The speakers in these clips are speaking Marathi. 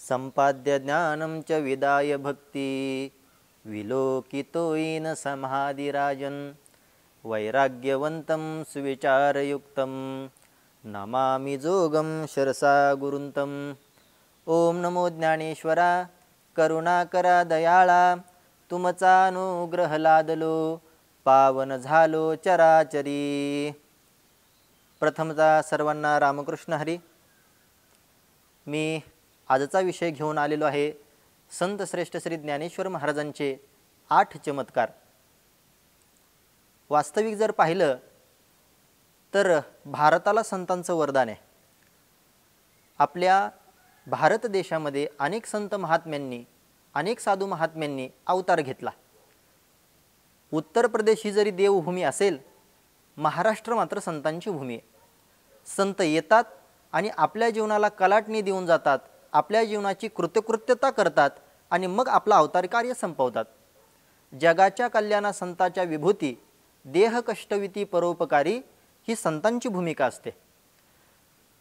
संपाद्य ज्ञानं च विदाय भक्ति विलोकितोयेन समाधिराजन् वैराग्यवन्तं सुविचारयुक्तं नमामि जोगं शरसा गुरुन्तं। ओम नमो ज्ञानेश्वरा करुणाकरा दयाळा तुमचा अनुग्रह लादलो पावन झालो चराचरी। प्रथमतः सर्वांना रामकृष्ण हरी। मी आजचा विषय घेऊन आलेलो आहे संत श्रेष्ठ श्री ज्ञानेश्वर महाराजांचे 8 चमत्कार। वास्तविक जर पाहिलं तर भारताला संतांचं वरदान आहे। आपल्या भारत देशामध्ये अनेक संत महात्म्यांनी अनेक साधू महात्म्यांनी अवतार घेतला। उत्तर प्रदेश ही जरी देवभूमी असेल, महाराष्ट्र मात्र संतांची भूमी आहे। संत येतात आणि आपल्या जीवनाला कलाटणी देऊन जातात, आपल्या जीवनाची कृतकृत्यता करतात आणि मग आपला अवतार कार्य संपवतात। जगाच्या कल्याणा संताच्या विभूती, देह कष्टविती परोपकारी ही संतांची भूमिका असते।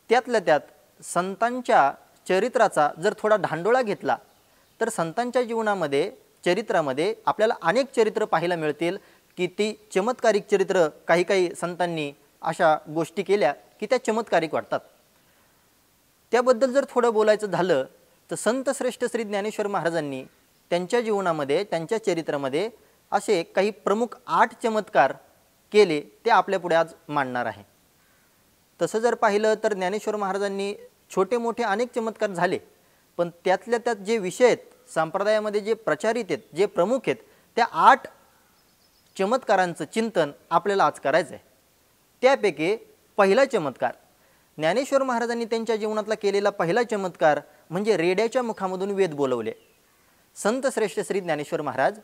त्यातल्या त्यात संतांच्या चरित्राचा जर थोडा ढांडोळा घेतला तर संतांच्या जीवनामध्ये चरित्रामध्ये आपल्याला अनेक चरित्र पाहायला मिळतील की ती चमत्कारिक चरित्र काही काही संतांनी अशा गोष्टी केल्या की त्या चमत्कारिक वाटतात। त्याबद्दल जर थोडं बोलायचं झालं तर संत श्रेष्ठ श्री ज्ञानेश्वर महाराजांनी त्यांच्या जीवनामध्ये त्यांच्या चरित्रामध्ये असे काही प्रमुख 8 चमत्कार केले, ते आपल्या पुढे आज मांडणार आहे। तसं जर पाहिलं तर ज्ञानेश्वर महाराजांनी छोटे मोठे अनेक चमत्कार झाले, पण त्यातल्या त्यात जे विषय आहेत संप्रदायामध्ये जे प्रचारित आहेत जे प्रमुख आहेत त्या 8 चमत्कारांचं चिंतन आपल्याला आज करायचं आहे। त्यापैकी पहिला चमत्कार ज्ञानेश्वर महाराजांनी त्यांच्या जीवनातला केलेला पहिला चमत्कार म्हणजे रेड्याच्या मुखामधून वेद बोलवले। संत श्रेष्ठ श्री ज्ञानेश्वर महाराज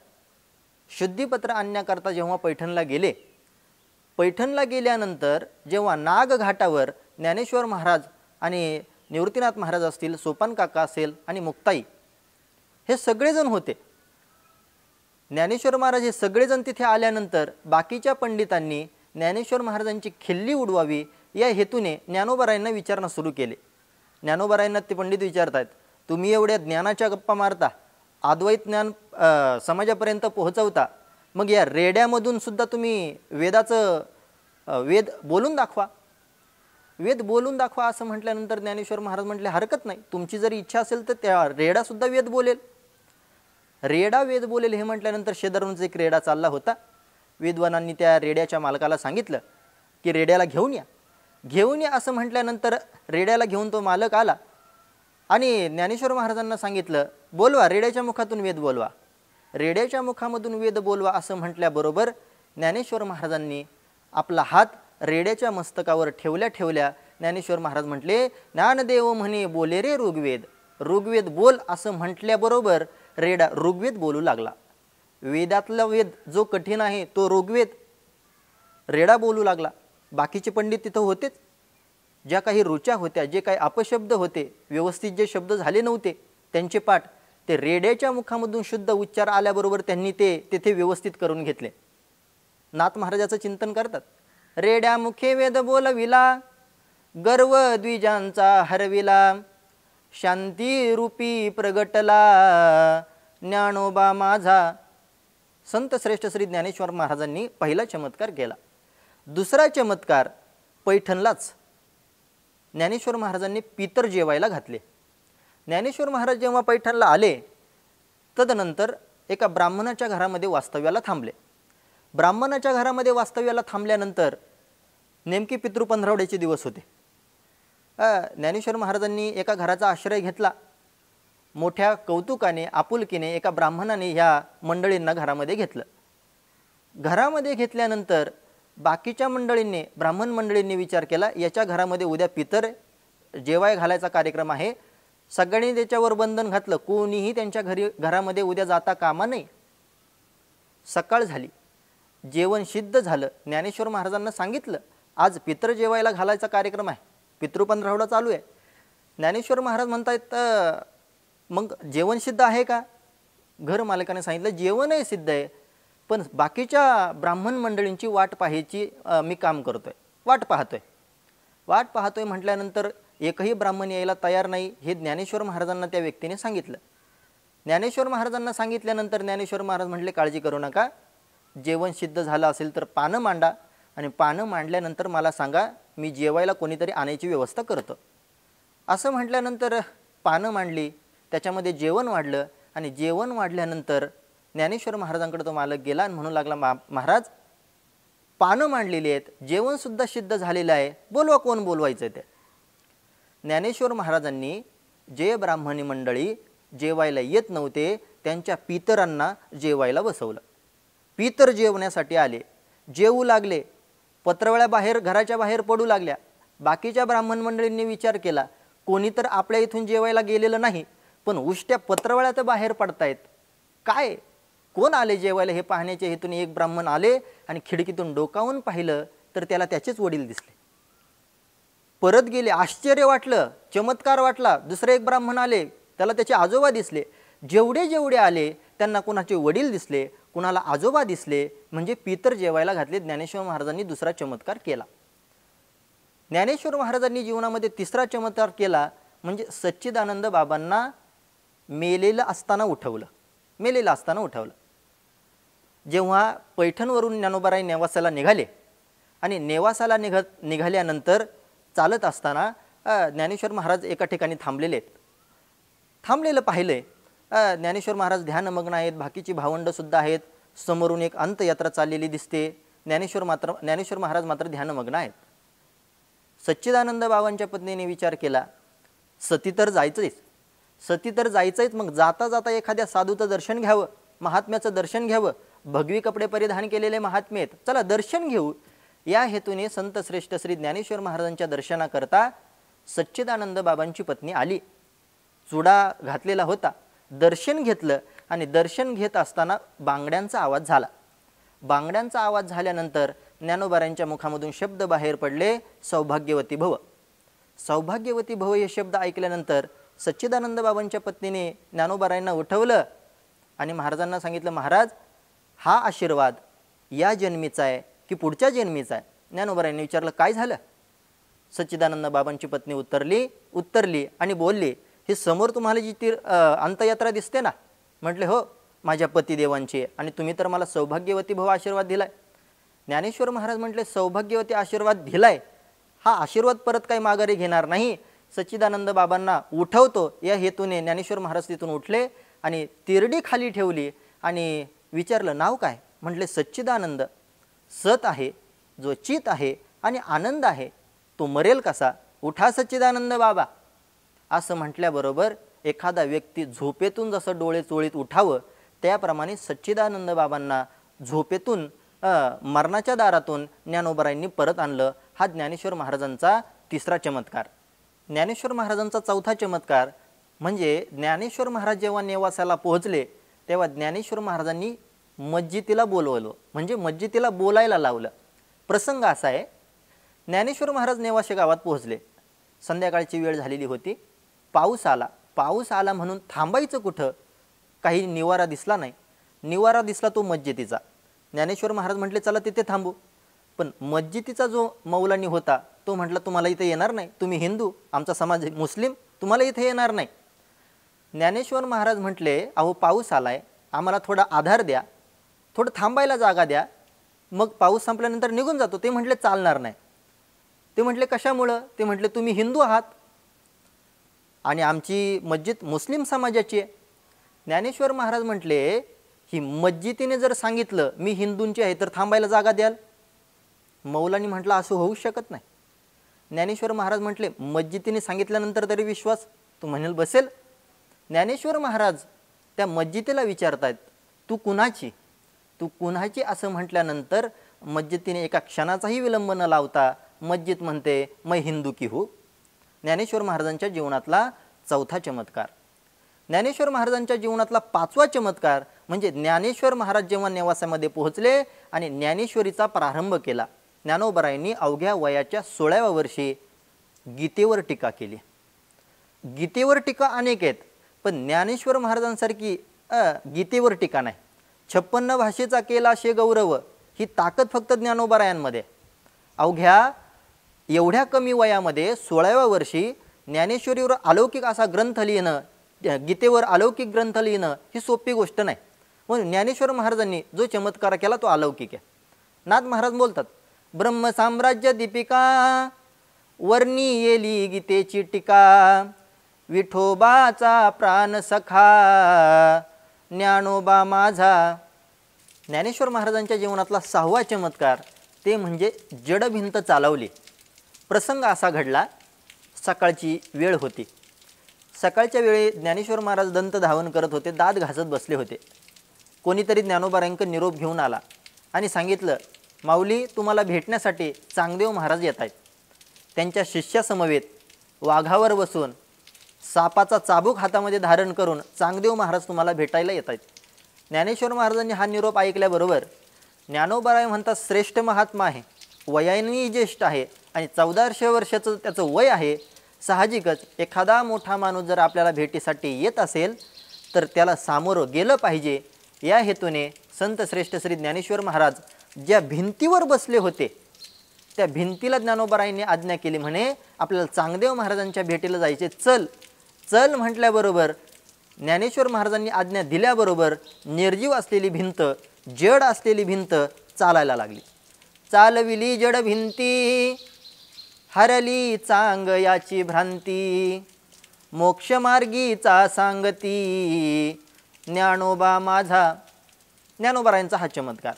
शुद्धीपत्र आणण्याकरता जेव्हा पैठणला गेले, पैठणला गेल्यानंतर जेव्हा नाग घाटावर ज्ञानेश्वर महाराज आणि निवृत्तीनाथ महाराज असतील, सोपान काका असेल आणि मुक्ताई हे सगळेजण होते। ज्ञानेश्वर महाराज हे सगळेजण तिथे आल्यानंतर बाकीच्या पंडितांनी ज्ञानेश्वर महाराजांची खिल्ली उडवावी या हेतूने ज्ञानोबारायांना विचारणा सुरू केले। ज्ञानोबारायांना ते पंडित विचारतात, तुम्ही एवढ्या ज्ञानाच्या गप्पा मारता, अद्वैत ज्ञान समाजापर्यंत पोहोचवता, मग या रेड्यामधून सुद्धा तुम्ही वेद बोलून दाखवा, वेद बोलून दाखवा असं म्हटल्यानंतर ज्ञानेश्वर महाराज म्हटले हरकत नाही, तुमची जर इच्छा असेल तर त्या रेडा सुद्धा वेद बोलेल। रेडा वेद बोलेल हे म्हटल्यानंतर शेजारूनच एक रेडा चालला होता। विद्वानांनी त्या रेड्याच्या मालकाला सांगितलं की रेड्याला घेऊन या, घेऊन या असं म्हटल्यानंतर रेड्याला घेऊन तो मालक आला आणि ज्ञानेश्वर महाराजांना सांगितलं बोलवा, रेड्याच्या मुखातून वेद बोलवा, रेड्याच्या मुखामधून वेद बोलवा असं म्हटल्याबरोबर ज्ञानेश्वर महाराजांनी आपला हात रेड्याच्या मस्तकावर ठेवल्या ठेवल्या ज्ञानेश्वर महाराज म्हटले, ज्ञानदेव म्हणे बोले रे ऋग्वेद, ऋग्वेद बोल असं म्हटल्याबरोबर रेडा ऋग्वेद बोलू लागला। वेदातला वेद जो कठीण आहे तो ऋग्वेद रेडा बोलू लागला। बाकीचे पंडित तिथं होतेच, ज्या काही रुचा होत्या, जे काही अपशब्द होते, व्यवस्थित जे शब्द झाले नव्हते त्यांचे पाठ ते रेड्याच्या मुखामधून शुद्ध उच्चार आल्याबरोबर त्यांनी ते तिथे व्यवस्थित करून घेतले। नाथ महाराजाचं चिंतन करतात, रेड्या मुखे वेद बोलविला, गर्व द्विजांचा हरविला, शांती रूपी प्रगटला ज्ञानोबा माझा। संत श्रेष्ठ श्री ज्ञानेश्वर महाराजांनी पहिला चमत्कार केला। दुसरा चमत्कार पैठणलाच ज्ञानेश्वर महाराजांनी पितर जेवायला घातले। ज्ञानेश्वर महाराज जेव्हा पैठणला आले तदनंतर एका ब्राह्मणाच्या घरामध्ये वास्तव्याला थांबले। ब्राह्मणाच्या घरामध्ये वास्तव्याला थांबल्यानंतर नेमकी पितृ पंधरवड्याचे दिवस होते। ज्ञानेश्वर महाराजांनी एका घराचा आश्रय घेतला। मोठ्या कौतुकाने आपुलकीने एका ब्राह्मणाने ह्या मंडळींना घरामध्ये घेतलं। घरामध्ये घेतल्यानंतर बाकीच्या मंडळींनी, ब्राह्मण मंडळींनी विचार केला याच्या घरामध्ये उद्या पितर जेवाय घालायचा कार्यक्रम आहे, सगळ्यांनी त्याच्यावर बंधन घातलं, कोणीही त्यांच्या घरामध्ये उद्या जाता कामा नये। सकाळ झाली, जेवण सिद्ध झालं। ज्ञानेश्वर महाराजांना सांगितलं आज पितर जेवायला घालायचा कार्यक्रम आहे, पितृ पंधरवडा चालू आहे। ज्ञानेश्वर महाराज म्हणतात मग जेवण सिद्ध आहे का? घर मालकाने सांगितलं जेवणही सिद्ध आहे, पण बाकीच्या ब्राह्मण मंडळींची वाट पाहायची मी काम करतोय, वाट पाहतोय म्हटल्यानंतर एकही ब्राह्मण यायला तयार नाही हे ज्ञानेश्वर महाराजांना त्या व्यक्तीने सांगितलं. ज्ञानेश्वर महाराजांना सांगितल्यानंतर ज्ञानेश्वर महाराज म्हटले, काळजी करू नका, जेवण सिद्ध झालं असेल तर पानं मांडा आणि पानं मांडल्यानंतर मला सांगा, मी जेवायला कोणीतरी आणायची व्यवस्था करतो. असं म्हटल्यानंतर पानं मांडली, त्याच्यामध्ये जेवण वाढलं आणि जेवण वाढल्यानंतर ज्ञानेश्वर महाराजांकडे तो मालक गेला आणि म्हणू लागला, महाराज पानं मांडलेली आहेत, जेवणसुद्धा सिद्ध झालेलं आहे, बोलवा कोण बोलवायचं ते. ज्ञानेश्वर महाराजांनी जे ब्राह्मणी मंडळी जेवायला येत नव्हते त्यांच्या पितरांना जेवायला बसवलं. पितर जेवण्यासाठी आले, जेवू लागले, पत्रवळ्या बाहेर घराच्या बाहेर पडू लागल्या. बाकीच्या ब्राह्मण मंडळींनी विचार केला, कोणी तर आपल्या इथून जेवायला गेलेलं नाही, पण उष्ट्या पत्रवळ्या तर बाहेर पडतायत, काय कोण आले जेवायला हे पाहण्याच्या हेतून एक ब्राह्मण आले आणि खिडकीतून डोकावून पाहिलं तर त्याला त्याचेच वडील दिसले. परत गेले, आश्चर्य वाटलं, चमत्कार वाटला. दुसरे एक ब्राह्मण आले, त्याला त्याचे आजोबा दिसले. जेवढे जेवढे आले त्यांना कुणाचे वडील दिसले, कुणाला आजोबा दिसले, म्हणजे पितर जेवायला घातले. ज्ञानेश्वर महाराजांनी दुसरा चमत्कार केला. ज्ञानेश्वर महाराजांनी जीवनामध्ये तिसरा चमत्कार केला म्हणजे सच्चिदानंद बाबांना मेलेलं असताना उठवलं. जेव्हा पैठणवरून ज्ञानोबाराय नेवासाला निघाले आणि नेवासाला निघाल्यानंतर चालत असताना ज्ञानेश्वर महाराज एका ठिकाणी थांबलेलं पाहिलंय. ज्ञानेश्वर महाराज ध्यानमग्न आहेत, बाकीची भावंडंसुद्धा आहेत, समोरून एक अंतयात्रा चाललेली दिसते. ज्ञानेश्वर महाराज मात्र ध्यानमग्न आहेत. सच्चिदानंद बाबांच्या पत्नीने विचार केला, सती तर जायचंच, मग जाता जाता एखाद्या साधूचं दर्शन घ्यावं, महात्म्याचं दर्शन घ्यावं, भगवी कपडे परिधान केलेले महात्मे आहेत, चला दर्शन घेऊ. या हेतूने संत श्रेष्ठ श्री ज्ञानेश्वर महाराजांच्या दर्शनाकरता सच्चिदानंद बाबांची पत्नी आली. चुडा घातलेला होता, दर्शन घेतलं आणि दर्शन घेत असताना बांगड्यांचा आवाज झाला. बांगड्यांचा आवाज झाल्यानंतर ज्ञानोबारायांच्या मुखामधून शब्द बाहेर पडले, सौभाग्यवती भव. सौभाग्यवती भव हे शब्द ऐकल्यानंतर सच्चिदानंद बाबांच्या पत्नीने ज्ञानोबारायांना उठवलं आणि महाराजांना सांगितलं, महाराज हा आशीर्वाद या जन्मीचा आहे की पुढच्या जन्मीचा आहे. ज्ञानोबारायांनी विचारलं, काय झालं? सच्चिदानंद बाबांची पत्नी उत्तरली आणि बोलली, हे समोर तुम्हाला जी अंतयात्रा दिसते ना, म्हटले हो माझ्या पतिदेवांची, आणि तुम्ही तर मला सौभाग्यवती भव आशीर्वाद दिलाय. ज्ञानेश्वर महाराज म्हटले, सौभाग्यवती आशीर्वाद दिलाय, हा आशीर्वाद परत काही माघारी घेणार नाही, सच्चिदानंद बाबांना उठवतो. या हेतूने ज्ञानेश्वर महाराज तिथून उठले आणि तिरडी खाली ठेवली आणि विचारलं, नाव काय? म्हटले सच्चिदानंद. सत आहे, जो चित आहे आणि आनंद आहे, तो मरेल कसा? उठा सच्चिदानंद बाबा. असं म्हटल्याबरोबर एखादा व्यक्ती झोपेतून जसं डोळे चोळीत उठावं त्याप्रमाणे सच्चिदानंद बाबांना झोपेतून मरणाच्या दारातून ज्ञानोबारायांनी परत आणलं. हा ज्ञानेश्वर महाराजांचा तिसरा चमत्कार. ज्ञानेश्वर महाराजांचा चौथा चमत्कार म्हणजे ज्ञानेश्वर महाराज जेव्हा नेवासाला पोहोचले तेव्हा ज्ञानेश्वर महाराजांनी मस्जिदीला बोलवलं, म्हणजे मस्जिदीला बोलायला लावलं. प्रसंग असा आहे, ज्ञानेश्वर महाराज नेवासे गावात पोहोचले, संध्याकाळची वेळ झालेली होती, पाऊस आला म्हणून थांबायचं कुठं, काही निवारा दिसला नाही. निवारा दिसला तो मस्जिदीचा. ज्ञानेश्वर महाराज म्हटले, चला तिथे थांबू. पण मस्जिदीचा जो मौलानी होता तो म्हटला, तुम्हाला इथे येणार नाही, तुम्ही हिंदू, आमचा समाज मुस्लिम, तुम्हाला इथे येणार नाही. ज्ञानेश्वर महाराज म्हटले, अहो पाऊस आलाय, आम्हाला थोडा आधार द्या, थोडं थांबायला जागा द्या, मग पाऊस संपल्यानंतर निघून जातो. ते म्हटले चालणार नाही. ते म्हटले कशामुळं? ते म्हटले तुम्ही हिंदू आहात आणि आमची मस्जिद मुस्लिम समाजाची आहे. ज्ञानेश्वर महाराज म्हटले, ही मस्जिदीने जर सांगितलं मी हिंदूंची आहे तर थांबायला जागा द्याल? मौलानी म्हटलं असं होऊ शकत नाही. ज्ञानेश्वर महाराज म्हटले, मस्जिदीने सांगितल्यानंतर तरी विश्वास, तू म्हणेल बसेल. ज्ञानेश्वर महाराज त्या मस्जिदीला विचारतायत, तू कुणाची असं म्हटल्यानंतर मस्जिदीने एका क्षणाचाही विलंब न लावता मस्जिद म्हणते, मैं हिंदू की हूँ. ज्ञानेश्वर महाराजांच्या जीवनातला चौथा चमत्कार. ज्ञानेश्वर महाराजांच्या जीवनातला पाचवा चमत्कार म्हणजे ज्ञानेश्वर महाराज जेव्हा नेवासामध्ये पोहोचले आणि ज्ञानेश्वरीचा प्रारंभ केला. ज्ञानोबारायांनी अवघ्या वयाच्या 16व्या वर्षी गीतेवर टीका केली. गीतेवर टीका अनेक आहेत, पण ज्ञानेश्वर महाराजांसारखी गीतेवर टीका नाही. 56 भाषेचा केला शे गौरव, ही ताकद फक्त ज्ञानोबारायांमध्ये. अवघ्या एवढ्या कमी वयामध्ये 16व्या वर्षी ज्ञानेश्वरीवर अलौकिक असा ग्रंथ लिहिणं, गीतेवर अलौकिक ग्रंथ लिहिणं ही सोपी गोष्ट नाही. म्हणून ज्ञानेश्वर महाराजांनी जो चमत्कार केला तो अलौकिक आहे. नाथ महाराज बोलतात, ब्रह्मसाम्राज्य दीपिका वर्णी येली गीतेची टीका, विठोबाचा प्राण सखा ज्ञानोबा माझा. ज्ञानेश्वर महाराजांच्या जीवनातला 6वा चमत्कार ते म्हणजे जडभिंत चालवली. प्रसंग असा घडला, सकाळची वेळ होती. सकाळच्या वेळी ज्ञानेश्वर महाराज दंत धावन करत होते, दात घासत बसले होते. कोणीतरी ज्ञानोबारांक निरोप घेऊन आला आणि सांगितलं, माऊली तुम्हाला भेटण्यासाठी चांगदेव महाराज येत आहेत. त्यांच्या शिष्यासमवेत वाघावर बसून सापाचा चाबूक हातामध्ये धारण करून चांगदेव महाराज तुम्हाला भेटायला येत आहेत. ज्ञानेश्वर महाराजांनी हा निरोप ऐकल्याबरोबर ज्ञानोबाराय म्हणतात श्रेष्ठ महात्मा आहे, वयानेही ज्येष्ठ आहे आणि 1400 वर्षाचं त्याचं वय आहे. साहजिकच एखादा मोठा माणूस जर आपल्याला भेटीसाठी येत असेल तर त्याला सामोरं गेलं पाहिजे. या हेतूने संत श्रेष्ठ श्री ज्ञानेश्वर महाराज ज्या भिंतीवर बसले होते त्या भिंतीला ज्ञानोबारायांनी आज्ञा केली, म्हणे आपल्याला चांगदेव महाराजांच्या भेटीला जायचे, चल चल म्हटल्याबरोबर ज्ञानेश्वर महाराजांनी आज्ञा दिल्याबरोबर निर्जीव असलेली भिंत, जड असलेली भिंत चालायला लागली. चालविली जड भिंती हरली चांग याची भ्रांती, मोक्षमार्गीचा सांगती ज्ञानोबा माझा. ज्ञानोबारायांचा हा चमत्कार.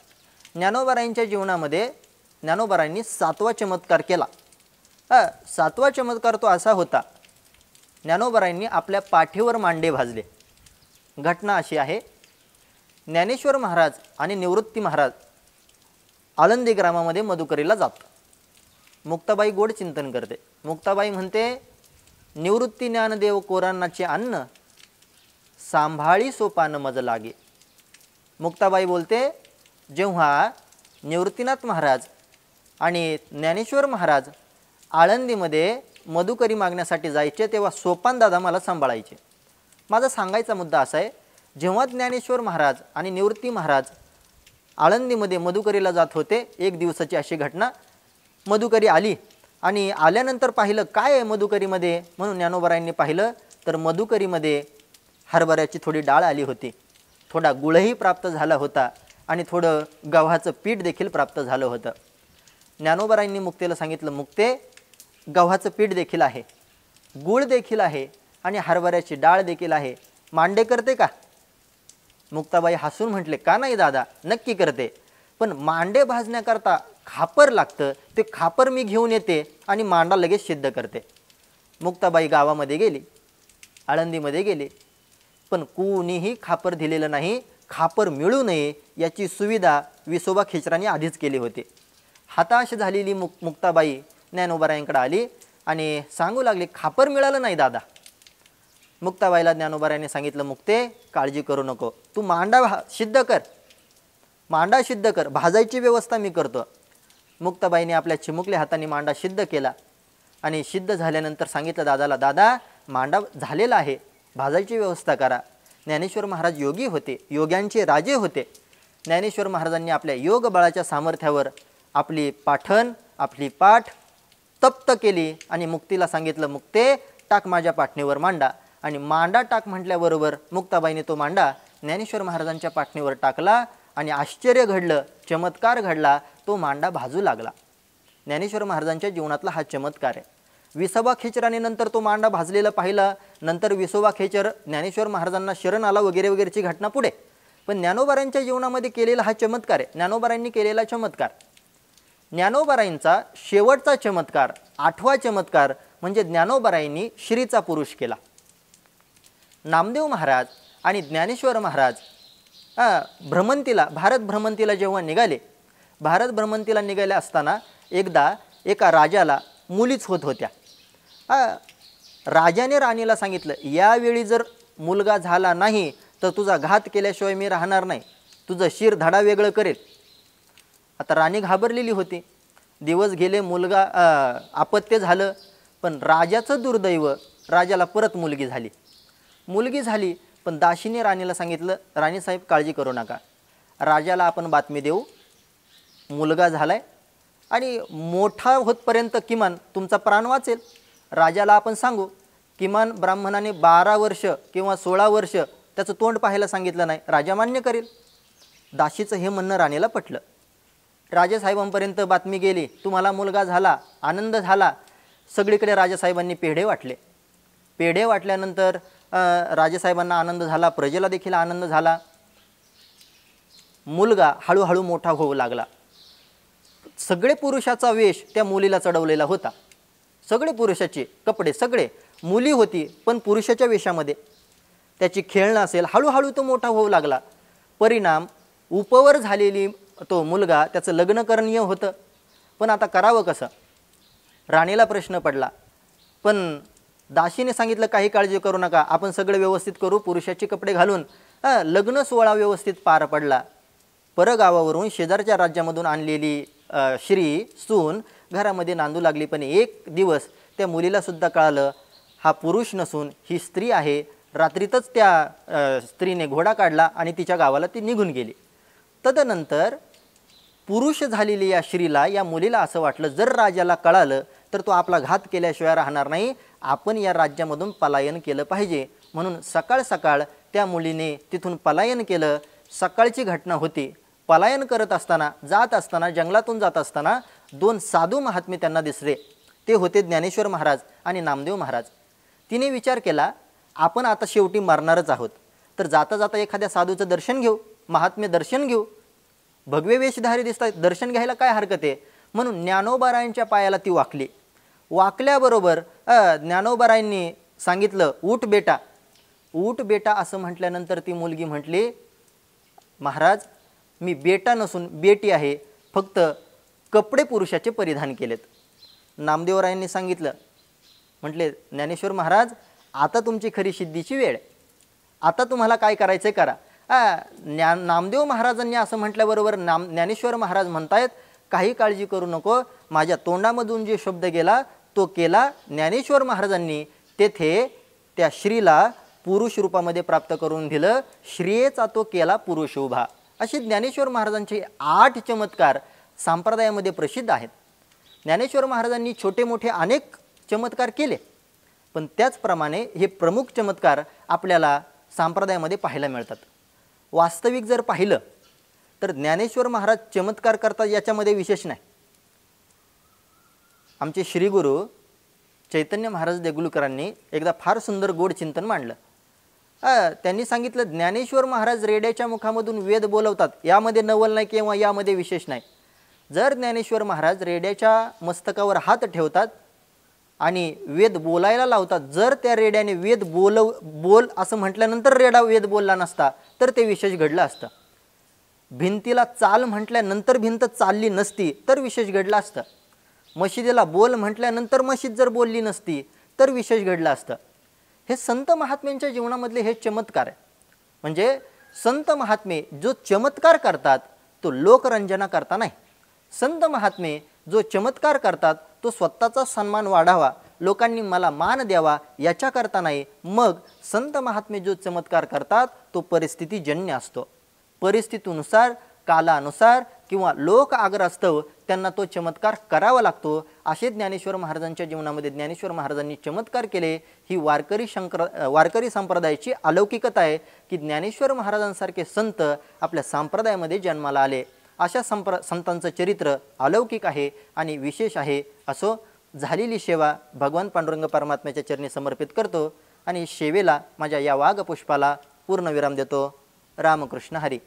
ज्ञानोबारायांच्या जीवनामध्ये ज्ञानोबारायांनी 7वा चमत्कार केला. 7वा चमत्कार तो असा होता, ज्ञानोबारायांनी आपल्या पाठीवर मांडे भाजले. घटना अशी आहे, ज्ञानेश्वर महाराज आणि निवृत्ती महाराज आळंदी ग्रामामध्ये मधुकरीला जातात. मुक्ताबाई गोड चिंतन करते. मुक्ताबाई म्हणते, निवृत्ती ज्ञानदेव कोरांनाचे अन्न सांभाळी सोपान मज लागे. मुक्ताबाई बोलते, जेव्हा निवृत्तीनाथ महाराज आणि ज्ञानेश्वर महाराज आळंदीमध्ये मधुकरी मागण्यासाठी जायचे तेव्हा सोपान दादा मला सांभाळायचे. माझा सांगायचा मुद्दा असा आहे, जेव्हा ज्ञानेश्वर महाराज आणि निवृत्ती महाराज आळंदीमध्ये मधुकरीला जात होते, एक दिवसाची अशी घटना, मधुकरी आली आणि आल्यानंतर पाहिलं काय आहे मधुकरीमध्ये, म्हणून ज्ञानोबारायांनी पाहिलं तर मधुकरीमध्ये हरभऱ्याची थोडी डाळ आली होती, थोडा गुळही प्राप्त झाला होता आणि थोडं गव्हाचं पीठ देखील प्राप्त झालं होतं. ज्ञानोबारायांनी मुक्तेला सांगितलं, मुक्ते गव्हाचं पीठ देखील आहे, गूळ देखील आहे आणि हरभऱ्याची डाळ देखील आहे, मांडे करते का? मुक्ताबाई हसून म्हटले, का नाही दादा, नक्की करते, पण मांडे भाजण्याकरता खापर लागतं, ते खापर मी घेऊन येते आणि मांडा लगेच सिद्ध करते. मुक्ताबाई गावामध्ये गेली, आळंदीमध्ये गेली, पण कोणीही खापर दिलेलं नाही. खापर मिळू नये याची सुविधा विसोबा खेचरांनी आधीच केली होती. हताश झालेली मुक्ताबाई ज्ञानोबारायांकडे आली आणि सांगू लागली, खापर मिळालं नाही दादा. मुक्ताबाईला ज्ञानोबारायांनी सांगितलं, मुक्ते काळजी करू नको, तू मांडा सिद्ध कर, मांडा सिद्ध कर, भाजायची व्यवस्था मी करतो. मुक्ताबाईने आपल्या चिमुकल्या हाताने मांडा सिद्ध केला आणि सिद्ध झाल्यानंतर सांगितलं दादाला, दादा मांडा झालेला आहे, भाजायची व्यवस्था करा. ज्ञानेश्वर महाराज योगी होते, योग्यांचे राजे होते. ज्ञानेश्वर महाराजांनी आपल्या योग बळाच्या सामर्थ्यावर आपली पाठण, आपली पाठ तप्त केली आणि मुक्तीला सांगितलं, मुक्ते टाक माझ्या पाठणीवर मांडा. आणि मांडा टाक म्हटल्याबरोबर मुक्ताबाईने तो मांडा ज्ञानेश्वर महाराजांच्या पाठणीवर टाकला आणि आश्चर्य घडलं, चमत्कार घडला, तो मांडा भाजू लागला. ज्ञानेश्वर महाराजांच्या जीवनातला हा चमत्कार आहे. विसोबा खेचराने नंतर तो मांडा भाजलेला पाहिला, नंतर विसोबा खेचर ज्ञानेश्वर महाराजांना शरण आला वगैरे वगैरेची घटना पुढे. पण ज्ञानोबारायांच्या जीवनामध्ये केलेला हा चमत्कार आहे, ज्ञानोबारायांनी केलेला चमत्कार. ज्ञानोबारायांचा शेवटचा चमत्कार, 8वा चमत्कार म्हणजे ज्ञानोबारायांनी श्रीचा पुरुष केला. नामदेव महाराज आणि ज्ञानेश्वर महाराज भ्रमंतीला, भारत भ्रमंतीला जेव्हा निघाले, भारत भ्रमंतीला निघाले असताना एकदा एका राजाला मुलीच होत होत्या. राजाने राणीला सांगितलं, यावेळी जर मुलगा झाला नाही तर तुझा घात केल्याशिवाय मी राहणार नाही, तुझं शिर धडा वेगळं करेल. आता राणी घाबरलेली होती. दिवस गेले, मुलगा अपत्य झालं, पण राजाचं दुर्दैव, राजाला परत मुलगी झाली. मुलगी झाली पण दासीने राणीला सांगितलं, राणीसाहेब काळजी करू नका, राजाला आपण बातमी देऊ, मुलगा झालाय आणि मोठा होतपर्यंत किमान तुमचा प्राण वाचेल. राजाला आपण सांगू, किमान ब्राह्मणाने 12 वर्ष किंवा 16 वर्ष त्याचं तोंड पाहायला सांगितलं नाही, राजा मान्य करेल. दासीचं हे म्हणणं राणीला पटलं. राजेसाहेबांपर्यंत बातमी गेली, तुम्हाला मुलगा झाला, आनंद झाला. सगळीकडे राजेसाहेबांनी पेढे वाटले. पेढे वाटल्यानंतर राजेसाहेबांना आनंद झाला, प्रजेला देखील आनंद झाला. मुलगा हळूहळू मोठा होऊ लागला. सगळे पुरुषाचा वेश त्या मुलीला चढवलेला होता. सगळे पुरुषाचे कपडे, सगळे. मुली होती पण पुरुषाच्या वेशामध्ये. त्याची खेळणं असेल, हळूहळू तो मोठा होऊ लागला. परिणाम उपवर झालेली तो मुलगा, त्याचं लग्न करणीय होतं. पण आता करावं कसं? राणीला प्रश्न पडला. पण दासीने सांगितलं, काही काळजी करू नका, आपण सगळं व्यवस्थित करू. पुरुषाचे कपडे घालून लग्न सोहळा व्यवस्थित पार पडला. परगावावरून शेजारच्या राज्यामधून आणलेली श्री सून घरामध्ये नांदू लागली. पण एक दिवस त्या मुलीला सुद्धा कळालं, हा पुरुष नसून ही स्त्री आहे. रात्रीतच त्या स्त्रीने घोडा काढला आणि तिच्या गावाला ती निघून गेली. तदनंतर पुरुष झालेली या श्रीला, या मुलीला असं वाटलं, जर राजाला कळालं तर तो आपला घात केल्याशिवाय राहणार नाही, आपण या राज्यामधून पलायन केलं पाहिजे. म्हणून सकाळ सकाळ त्या मुलीने तिथून पलायन केलं. सकाळची घटना होती. पलायन करत असताना, जात असताना, जंगलातून जात असताना 2 साधू महात्मे त्यांना दिसले. ते होते ज्ञानेश्वर महाराज आणि नामदेव महाराज. तिने विचार केला, आपण आता शेवटी मरणारच आहोत, तर जाता जाता एखाद्या साधूचं दर्शन घेऊ, महात्म्य दर्शन घेऊ. भगवे वेशधारी दिसतात, दर्शन घ्यायला काय हरकत आहे. म्हणून ज्ञानोबारायांच्या पायाला ती वाकली. वाकल्याबरोबर ज्ञानोबारायांनी सांगितलं, उठ बेटा, उठ बेटा असं म्हटल्यानंतर ती मुलगी म्हटली, महाराज मी बेटा नसून बेटी आहे, फक्त कपडे पुरुषाचे परिधान केलेत. नामदेवरायांनी सांगितलं, म्हटले ज्ञानेश्वर महाराज आता तुमची खरी सिद्धीची वेळ, आता तुम्हाला काय करायचं करा. नामदेव महाराजांनी असं म्हटल्याबरोबर ज्ञानेश्वर महाराज म्हणतायत, काही काळजी करू नको, माझ्या तोंडामधून जे शब्द गेला तो केला. ज्ञानेश्वर महाराजांनी तेथे त्या श्रीला पुरुष रूपामध्ये प्राप्त करून दिलं. श्रीयेचा तो केला पुरुष उभा. असे ज्ञानेश्वर महाराजांचे 8 चमत्कार संप्रदायामध्ये प्रसिद्ध आहेत. ज्ञानेश्वर महाराजांनी छोटे मोठे अनेक चमत्कार केले, पण त्याचप्रमाणे हे प्रमुख चमत्कार आपल्याला संप्रदायामध्ये पाहायला मिळतात. वास्तविक जर पाहिलं तर ज्ञानेश्वर महाराज चमत्कार करतात याच्यामध्ये विशेष नाही. आमचे श्रीगुरु चैतन्य महाराज देगलूकरांनी एकदा फार सुंदर गोड चिंतन मांडलं. त्यांनी सांगितलं, ज्ञानेश्वर महाराज रेड्याच्या मुखामधून वेद बोलवतात, यामध्ये नवल नाही किंवा यामध्ये विशेष नाही. जर ज्ञानेश्वर महाराज रेड्याच्या मस्तकावर हात ठेवतात आणि वेद बोलायला लावतात, जर त्या रेड्याने वेद बोल असं म्हटल्यानंतर रेडा वेद बोलला नसता तर ते विशेष घडलं असतं. भिंतीला चाल म्हटल्यानंतर भिंत चालली नसती तर विशेष घडलं असतं. मशिदीला बोल म्हटल्यानंतर मशीद जर बोलली नसती तर विशेष घडलं असतं. हे संत महात्म्यांच्या जीवनामधले हे चमत्कार आहे. म्हणजे संत महात्मे जो चमत्कार करतात तो लोकरंजना करता नाही. संत महात्मे जो चमत्कार करतात तो स्वतःचा सन्मान वाढावा, लोकांनी मला मान द्यावा याच्याकरता नाही. मग संत महात्मे जो चमत्कार करतात तो परिस्थितीजन्य असतो. परिस्थितीनुसार, कालानुसार किंवा लोक आग्रहास्तव त्यांना तो चमत्कार करावा लागतो. असे ज्ञानेश्वर महाराजांच्या जीवनामध्ये ज्ञानेश्वर महाराजांनी चमत्कार केले. ही वारकरी संप्रदायाची अलौकिकता आहे की ज्ञानेश्वर महाराजांसारखे संत आपल्या संप्रदायामध्ये जन्माला आले. अशा संतांचं चरित्र अलौकिक आहे आणि विशेष आहे. असो, झालेली सेवा भगवान पांडुरंग परमात्म्याच्या चरणी समर्पित करतो आणि सेवेला माझ्या या वाघपुष्पाला पूर्णविराम देतो. रामकृष्ण हरी.